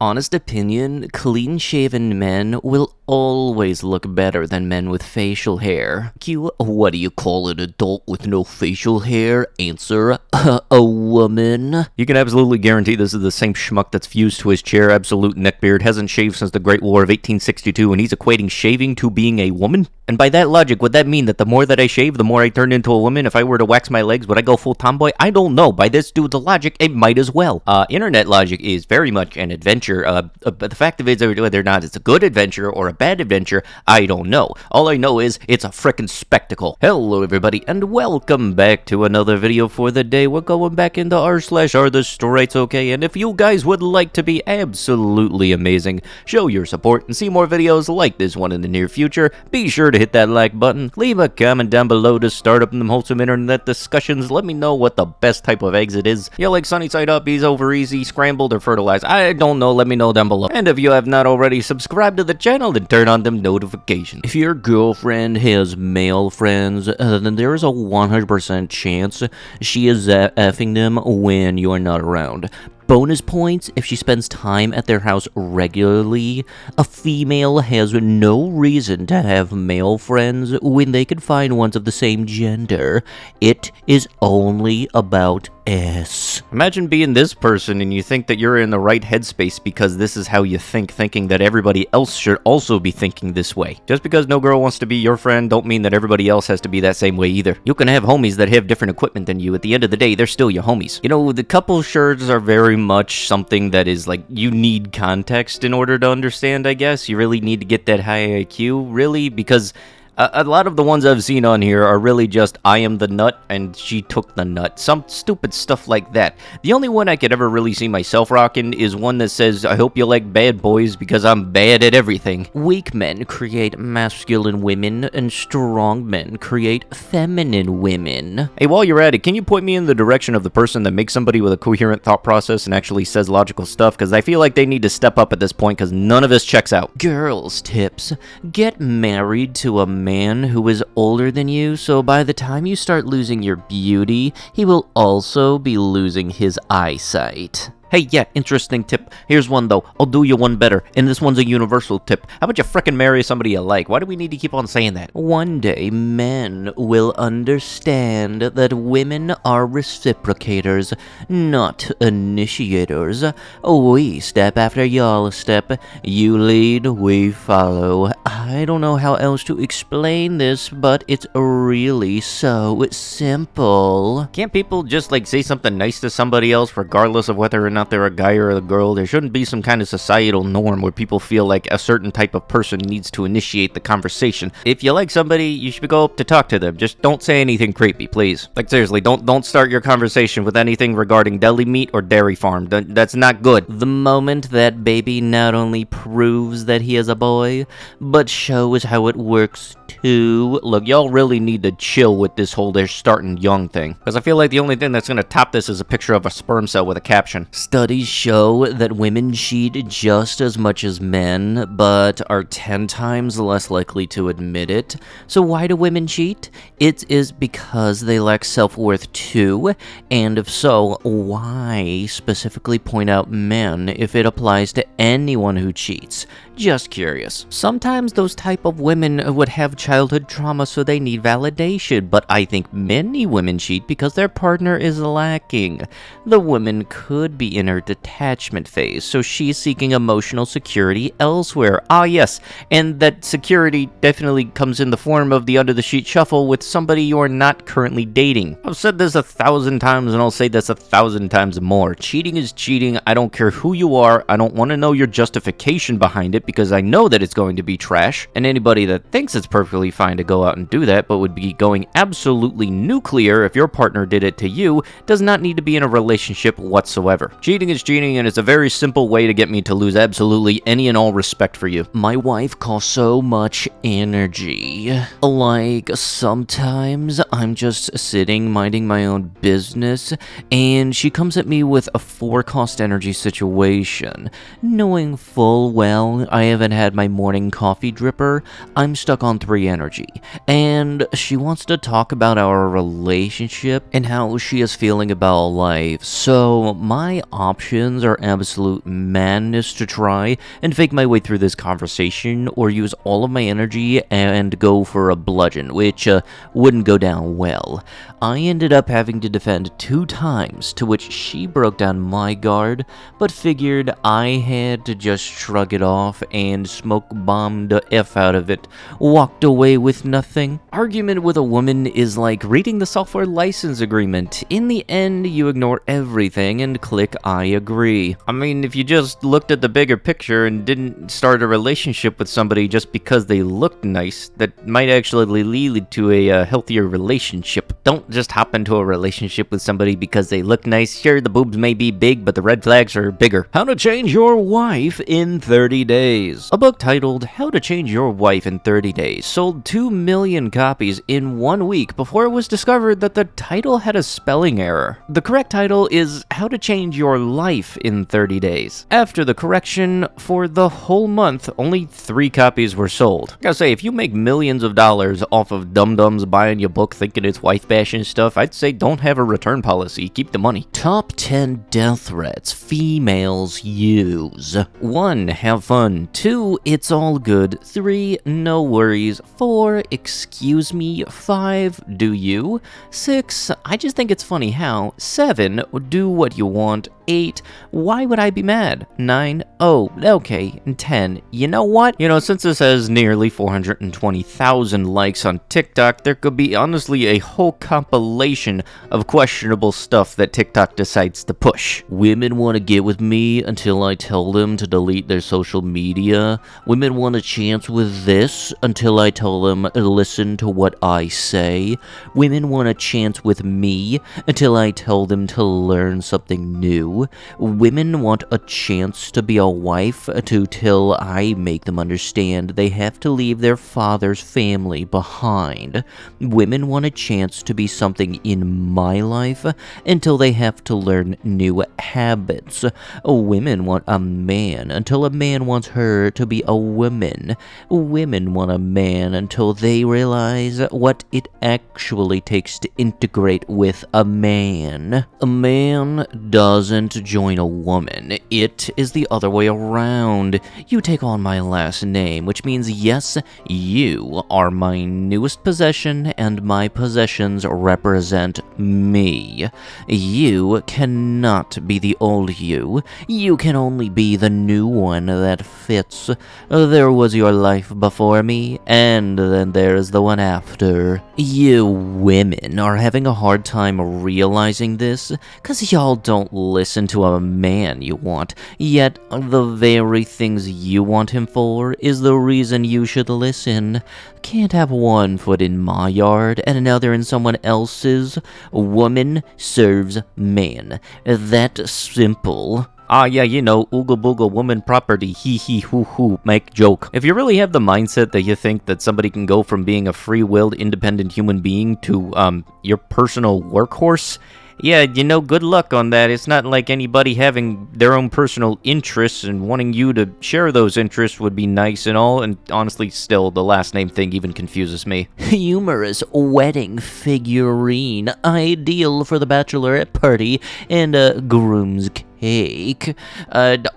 Honest opinion, clean-shaven men will always look better than men with facial hair. Q, what do you call an adult with no facial hair? Answer, a woman. You can absolutely guarantee this is the same schmuck that's fused to his chair, absolute neckbeard, hasn't shaved since the Great War of 1862, and he's equating shaving to being a woman? And by that logic, would that mean that the more that I shave, the more I turn into a woman? If I were to wax my legs, would I go full tomboy? I don't know. By this dude's logic, it might as well. Internet logic is very much an adventure. But the fact of it is, whether or not it's a good adventure or a bad adventure, I don't know. All I know is it's a frickin' spectacle. Hello, everybody, and welcome back to another video for the day. We're going back into r/AreTheStraightsOK, and if you guys would like to be absolutely amazing, show your support, and see more videos like this one in the near future, be sure to hit that like button, leave a comment down below to start up them wholesome internet discussions. Let me know what the best type of eggs it is. You like sunny side up, bees over easy, scrambled, or fertilized? I don't know. Let me know down below. And if you have not already subscribed to the channel, then turn on them notifications. If your girlfriend has male friends, then there is a 100% chance she is effing them when you're not around. Bonus points if she spends time at their house regularly. A female has no reason to have male friends when they could find ones of the same gender. It is only about S. Imagine being this person and you think that you're in the right headspace because this is how you think, thinking that everybody else should also be thinking this way. Just because no girl wants to be your friend don't mean that everybody else has to be that same way either. You can have homies that have different equipment than you. At the end of the day, they're still your homies. You know, the couple shirts are very much something that is like, you need context in order to understand, I guess. You really need to get that high IQ, really, because a lot of the ones I've seen on here are really just, I am the nut, and she took the nut. Some stupid stuff like that. The only one I could ever really see myself rocking is one that says, I hope you like bad boys because I'm bad at everything. Weak men create masculine women, and strong men create feminine women. Hey, while you're at it, can you point me in the direction of the person that makes somebody with a coherent thought process and actually says logical stuff? Because I feel like they need to step up at this point, because none of this checks out. Girls' tips. Get married to a man who is older than you, so by the time you start losing your beauty, he will also be losing his eyesight. Hey, yeah, interesting tip. Here's one, though. I'll do you one better, and this one's a universal tip. How about you frickin' marry somebody you like? Why do we need to keep on saying that? One day, men will understand that women are reciprocators, not initiators. We step after y'all step. You lead, we follow. I don't know how else to explain this, but it's really so simple. Can't people just, like, say something nice to somebody else regardless of whether or not they're a guy or a girl? There shouldn't be some kind of societal norm where people feel like a certain type of person needs to initiate the conversation. If you like somebody, you should go up to talk to them. Just don't say anything creepy, please. Like, seriously, don't start your conversation with anything regarding deli meat or dairy farm. That's not good. The moment that baby not only proves that he is a boy, but shows how it works too. Look, y'all really need to chill with this whole they're starting young thing, because I feel like the only thing that's going to top this is a picture of a sperm cell with a caption. Studies show that women cheat just as much as men, but are 10 times less likely to admit it. So why do women cheat? It is because they lack self-worth too, and if so, why specifically point out men if it applies to anyone who cheats? Just curious. Sometimes those type of women would have childhood trauma, so they need validation, but I think many women cheat because their partner is lacking. The woman could be in her detachment phase, so she's seeking emotional security elsewhere. Ah, yes, and that security definitely comes in the form of the under-the-sheet shuffle with somebody you're not currently dating. I've said this 1,000 times, and I'll say this 1,000 times more. Cheating is cheating. I don't care who you are. I don't want to know your justification behind it, because I know that it's going to be trash, and anybody that thinks it's perfectly fine to go out and do that, but would be going absolutely nuclear if your partner did it to you, does not need to be in a relationship whatsoever. Cheating is cheating, and it's a very simple way to get me to lose absolutely any and all respect for you. My wife costs so much energy. Like, sometimes I'm just sitting minding my own business, and she comes at me with a 4-cost energy situation. Knowing full well I haven't had my morning coffee dripper, I'm stuck on 3 energy, and she wants to talk about our relationship and how she is feeling about life. So my options are absolute madness to try and fake my way through this conversation, or use all of my energy and go for a bludgeon, which wouldn't go down well. I ended up having to defend 2 times, to which she broke down my guard, but figured I had to just shrug it off and smoke bomb the F out of it. Walked away with nothing. Argument with a woman is like reading the software license agreement. In the end, you ignore everything and click I agree. I mean, if you just looked at the bigger picture and didn't start a relationship with somebody just because they looked nice, that might actually lead to a healthier relationship. Don't just hop into a relationship with somebody because they look nice. Sure, the boobs may be big, but the red flags are bigger. How to Change Your Wife in 30 Days. A book titled How to Change Your Wife in 30 Days sold 2 million copies in 1 week before it was discovered that the title had a spelling error. The correct title is How to Change Your Life in 30 Days. After the correction, for the whole month, only 3 copies were sold. I gotta say, if you make millions of dollars off of dum-dums buying your book thinking it's wife bashing stuff, I'd say don't have a return policy. Keep the money. Top 10 death threats females use. 1. Have fun. 2. It's all good. 3. No worries. 4. Excuse me. 5. Do you? 6. I just think it's funny how. 7. Do what you want. 8. Why would I be mad? 9. Oh, okay. And 10. You know what? Since this has nearly 420,000 likes on TikTok, there could be honestly a whole compilation of questionable stuff that TikTok decides to push. Women want to get with me until I tell them to delete their social media. Women want a chance with this until I tell them to listen to what I say. Women want a chance with me until I tell them to learn something new. Women want a chance to be a wife till I make them understand they have to leave their father's family behind. Women want a chance to be something in my life until they have to learn new habits. Women want a man until a man wants her to be a woman. Women want a man until they realize what it actually takes to integrate with a man. A man doesn't join a woman. It is the other way around. You take on my last name, which means yes, you are my newest possession, and my possessions represent me. You cannot be the old you. You can only be the new one that fits. There was your life before me, and then there's the one after. You women are having a hard time realizing this, 'cause y'all don't listen to a man you want, yet the very things you want him for is the reason you should listen. Can't have one foot in my yard and another in someone else's. Woman serves man. That simple. Yeah, ooga booga woman property, hee hee hoo hoo, make joke. If you really have the mindset that you think that somebody can go from being a free-willed, independent human being to, your personal workhorse, yeah, good luck on that. It's not like anybody having their own personal interests and wanting you to share those interests would be nice and all, and honestly, still, the last name thing even confuses me. Humorous wedding figurine, ideal for the bachelorette party and a groom's cake.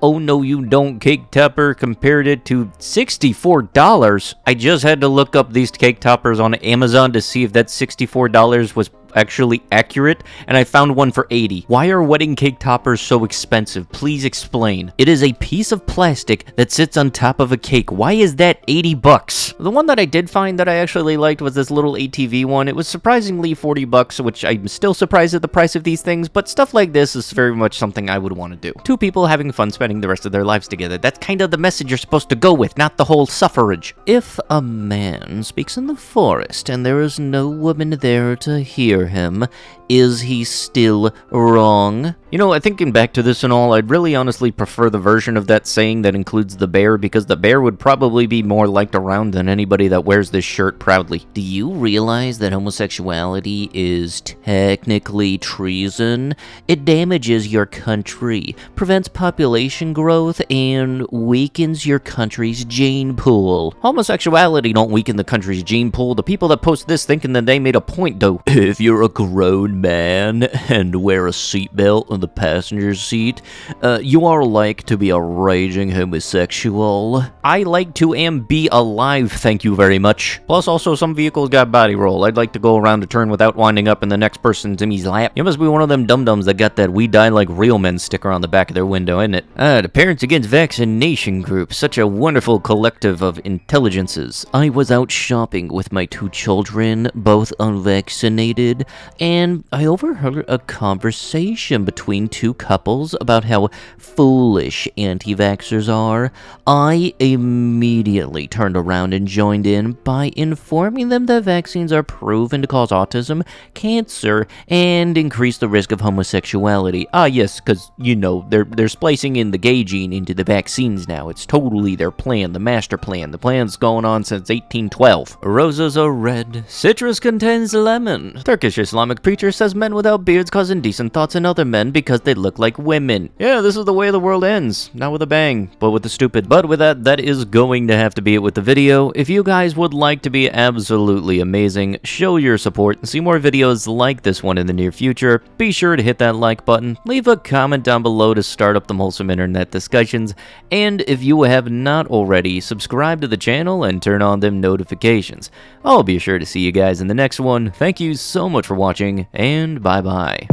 Oh no you don't, cake topper compared it to $64. I just had to look up these cake toppers on Amazon to see if that $64 was actually accurate, and I found one for $80. Why are wedding cake toppers so expensive? Please explain. It is a piece of plastic that sits on top of a cake. Why is that $80? The one that I did find that I actually liked was this little ATV one. It was surprisingly $40, which I'm still surprised at the price of these things, but stuff like this is very much something I would want to do. 2 people having fun spending the rest of their lives together. That's kind of the message you're supposed to go with, not the whole suffrage. If a man speaks in the forest and there is no woman there to hear him, is he still wrong? Thinking back to this and all, I'd really honestly prefer the version of that saying that includes the bear, because the bear would probably be more liked around than anybody that wears this shirt proudly. Do you realize that homosexuality is technically treason? It damages your country country, prevents population growth, and weakens your country's gene pool. Homosexuality don't weaken the country's gene pool. The people that post this thinking that they made a point, though. If you're a grown man and wear a seatbelt in the passenger seat, you are like to be a raging homosexual. I like to be alive, thank you very much. Plus, also, some vehicles got body roll. I'd like to go around a turn without winding up in the next person's Timmy's lap. You must be one of them dum-dums that got that "We Die Like Real Men" sticker on the back of their window, isn't it? The Parents Against Vaccination Group, such a wonderful collective of intelligences. I was out shopping with my 2 children, both unvaccinated, and I overheard a conversation between 2 couples about how foolish anti-vaxxers are. I immediately turned around and joined in by informing them that vaccines are proven to cause autism, cancer, and increase the risk of homosexuality. Yes, because, you know, they're splicing in the gay gene into the vaccines now. It's totally their plan, the master plan. The plan's going on since 1812. Roses are red. Citrus contains lemon. Turkish Islamic preacher says men without beards cause indecent thoughts in other men because they look like women. Yeah, this is the way the world ends. Not with a bang, but with the stupid. But with that is going to have to be it with the video. If you guys would like to be absolutely amazing, show your support and see more videos like this one in the near future, be sure to hit that like button, leave a comment down below to start up the wholesome internet discussions, and if you have not already, subscribe to the channel and turn on them notifications. I'll be sure to see you guys in the next one. Thank you so much for watching, and bye-bye.